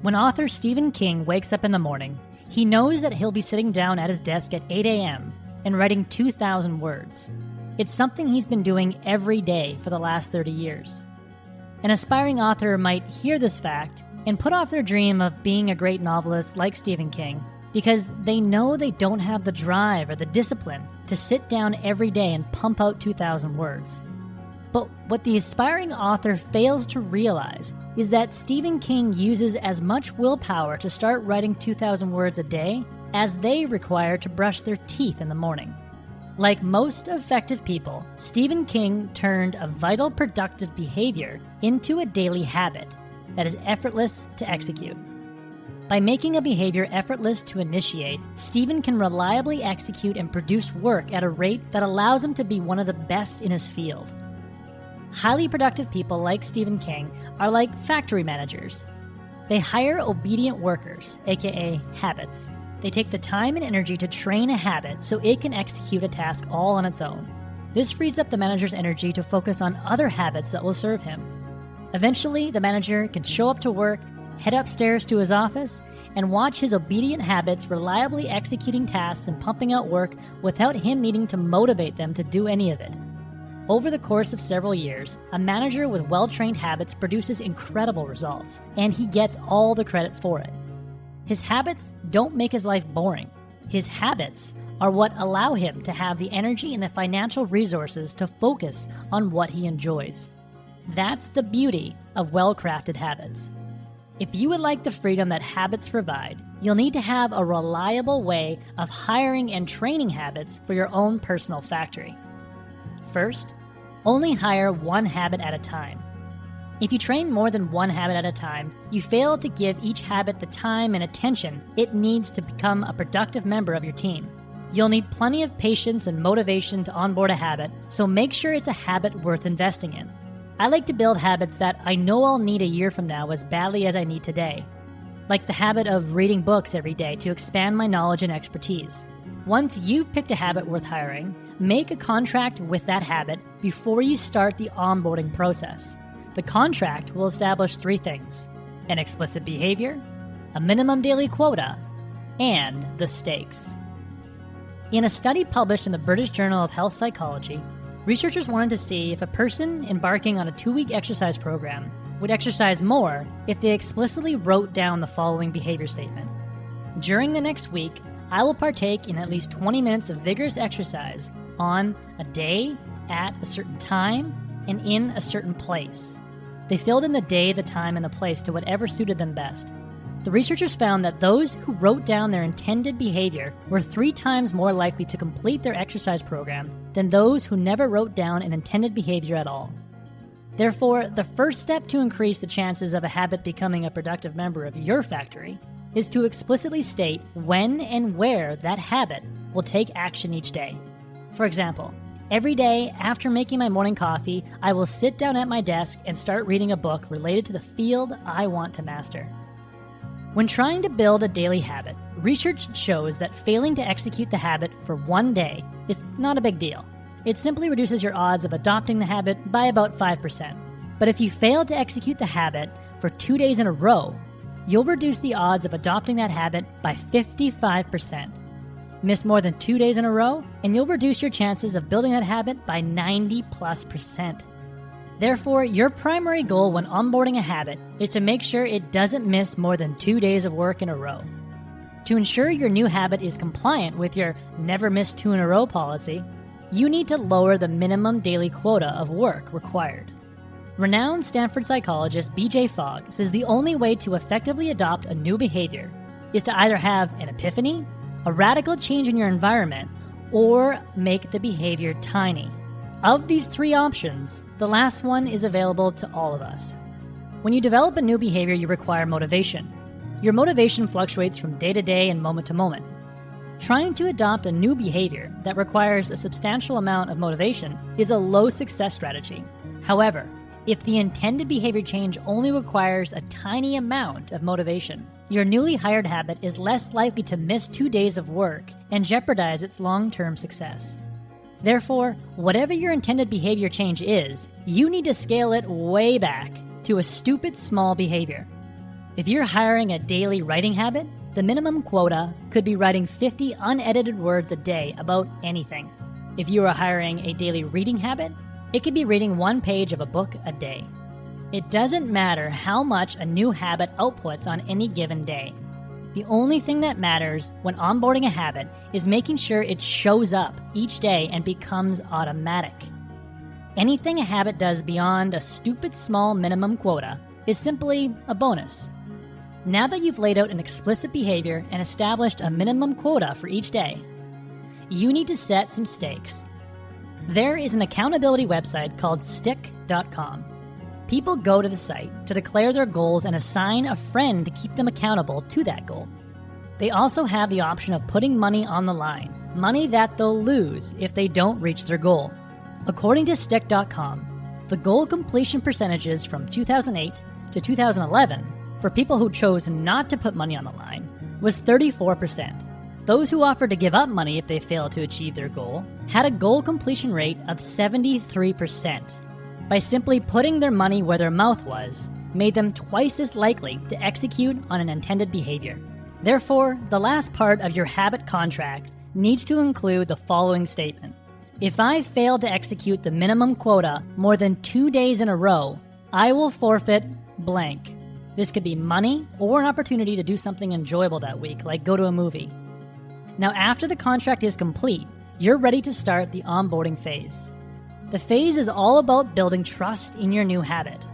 When author Stephen King wakes up in the morning, he knows that he'll be sitting down at his desk at 8 a.m. and writing 2,000 words. It's something he's been doing every day for the last 30 years. An aspiring author might hear this fact and put off their dream of being a great novelist like Stephen King because they know they don't have the drive or the discipline to sit down every day and pump out 2,000 words. But what the aspiring author fails to realize is that Stephen King uses as much willpower to start writing 2,000 words a day as they require to brush their teeth in the morning. Like most effective people, Stephen King turned a vital productive behavior into a daily habit that is effortless to execute. By making a behavior effortless to initiate, Stephen can reliably execute and produce work at a rate that allows him to be one of the best in his field. Highly productive people like Stephen King are like factory managers. They hire obedient workers, aka habits. They take the time and energy to train a habit so it can execute a task all on its own. This frees up the manager's energy to focus on other habits that will serve him. Eventually, the manager can show up to work, head upstairs to his office, and watch his obedient habits reliably executing tasks and pumping out work without him needing to motivate them to do any of it. Over the course of several years, a manager with well-trained habits produces incredible results, and he gets all the credit for it. His habits don't make his life boring. His habits are what allow him to have the energy and the financial resources to focus on what he enjoys. That's the beauty of well-crafted habits. If you would like the freedom that habits provide, you'll need to have a reliable way of hiring and training habits for your own personal factory. First, only hire one habit at a time. If you train more than one habit at a time, you fail to give each habit the time and attention it needs to become a productive member of your team. You'll need plenty of patience and motivation to onboard a habit, so make sure it's a habit worth investing in. I like to build habits that I know I'll need a year from now as badly as I need today, like the habit of reading books every day to expand my knowledge and expertise. Once you've picked a habit worth hiring, make a contract with that habit before you start the onboarding process. The contract will establish 3 things: an explicit behavior, a minimum daily quota, and the stakes. In a study published in the British Journal of Health Psychology, researchers wanted to see if a person embarking on a 2-week exercise program would exercise more if they explicitly wrote down the following behavior statement. During the next week, I will partake in at least 20 minutes of vigorous exercise on a day, at a certain time, and in a certain place. They filled in the day, the time, and the place to whatever suited them best. The researchers found that those who wrote down their intended behavior were 3 times more likely to complete their exercise program than those who never wrote down an intended behavior at all. Therefore, the first step to increase the chances of a habit becoming a productive member of your factory is to explicitly state when and where that habit will take action each day. For example, every day after making my morning coffee, I will sit down at my desk and start reading a book related to the field I want to master. When trying to build a daily habit, research shows that failing to execute the habit for one day is not a big deal. It simply reduces your odds of adopting the habit by about 5%. But if you fail to execute the habit for 2 days in a row, you'll reduce the odds of adopting that habit by 55%. Miss more than 2 days in a row, and you'll reduce your chances of building that habit by 90+%. Therefore, your primary goal when onboarding a habit is to make sure it doesn't miss more than 2 days of work in a row. To ensure your new habit is compliant with your never miss 2 in a row policy, you need to lower the minimum daily quota of work required. Renowned Stanford psychologist B.J. Fogg says the only way to effectively adopt a new behavior is to either have an epiphany, a radical change in your environment, or make the behavior tiny. Of these 3 options, the last one is available to all of us. When you develop a new behavior, you require motivation. Your motivation fluctuates from day to day and moment to moment. Trying to adopt a new behavior that requires a substantial amount of motivation is a low success strategy. However, if the intended behavior change only requires a tiny amount of motivation, your newly hired habit is less likely to miss 2 days of work and jeopardize its long-term success. Therefore, whatever your intended behavior change is, you need to scale it way back to a stupid small behavior. If you're hiring a daily writing habit, the minimum quota could be writing 50 unedited words a day about anything. If you are hiring a daily reading habit, it could be reading 1 page of a book a day. It doesn't matter how much a new habit outputs on any given day. The only thing that matters when onboarding a habit is making sure it shows up each day and becomes automatic. Anything a habit does beyond a stupid small minimum quota is simply a bonus. Now that you've laid out an explicit behavior and established a minimum quota for each day, you need to set some stakes. There is an accountability website called stick.com. People go to the site to declare their goals and assign a friend to keep them accountable to that goal. They also have the option of putting money on the line, money that they'll lose if they don't reach their goal. According to stick.com, the goal completion percentages from 2008 to 2011 for people who chose not to put money on the line was 34%. Those who offered to give up money if they failed to achieve their goal had a goal completion rate of 73%. By simply putting their money where their mouth was, made them twice as likely to execute on an intended behavior. Therefore, the last part of your habit contract needs to include the following statement. If I fail to execute the minimum quota more than 2 days in a row, I will forfeit blank. This could be money or an opportunity to do something enjoyable that week, like go to a movie. Now, after the contract is complete, you're ready to start the onboarding phase. The phase is all about building trust in your new habit.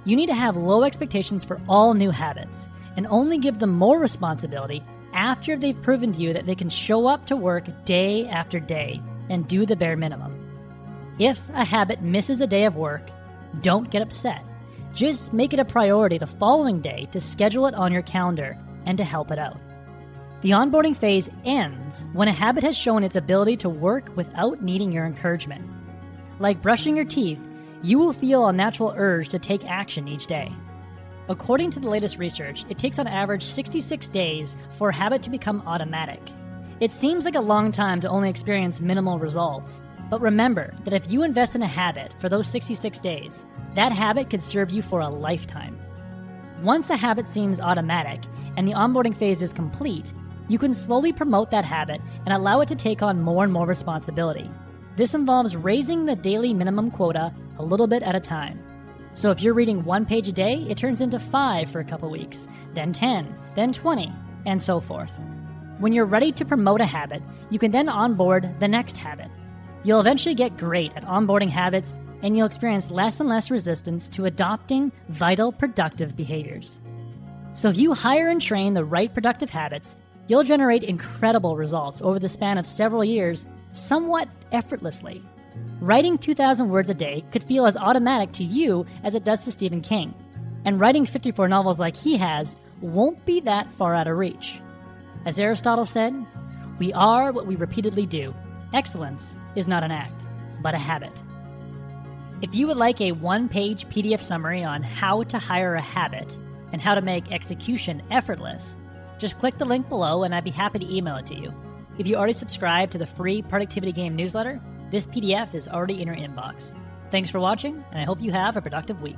You need to have low expectations for all new habits and only give them more responsibility after they've proven to you that they can show up to work day after day and do the bare minimum. If a habit misses a day of work, don't get upset. Just make it a priority the following day to schedule it on your calendar and to help it out. The onboarding phase ends when a habit has shown its ability to work without needing your encouragement. Like brushing your teeth, you will feel a natural urge to take action each day. According to the latest research, it takes on average 66 days for a habit to become automatic. It seems like a long time to only experience minimal results, but remember that if you invest in a habit for those 66 days, that habit could serve you for a lifetime. Once a habit seems automatic and the onboarding phase is complete, you can slowly promote that habit and allow it to take on more and more responsibility. This involves raising the daily minimum quota a little bit at a time. So if you're reading 1 page a day, it turns into 5 for a couple weeks, then 10, then 20, and so forth. When you're ready to promote a habit, you can then onboard the next habit. You'll eventually get great at onboarding habits, and you'll experience less and less resistance to adopting vital productive behaviors. So if you hire and train the right productive habits, you'll generate incredible results over the span of several years, somewhat effortlessly. Writing 2,000 words a day could feel as automatic to you as it does to Stephen King, and writing 54 novels like he has won't be that far out of reach. As Aristotle said, we are what we repeatedly do. Excellence is not an act, but a habit. If you would like a 1-page PDF summary on how to hire a habit and how to make execution effortless, just click the link below and I'd be happy to email it to you. If you already subscribe to the free Productivity Game newsletter, this PDF is already in your inbox. Thanks for watching, and I hope you have a productive week.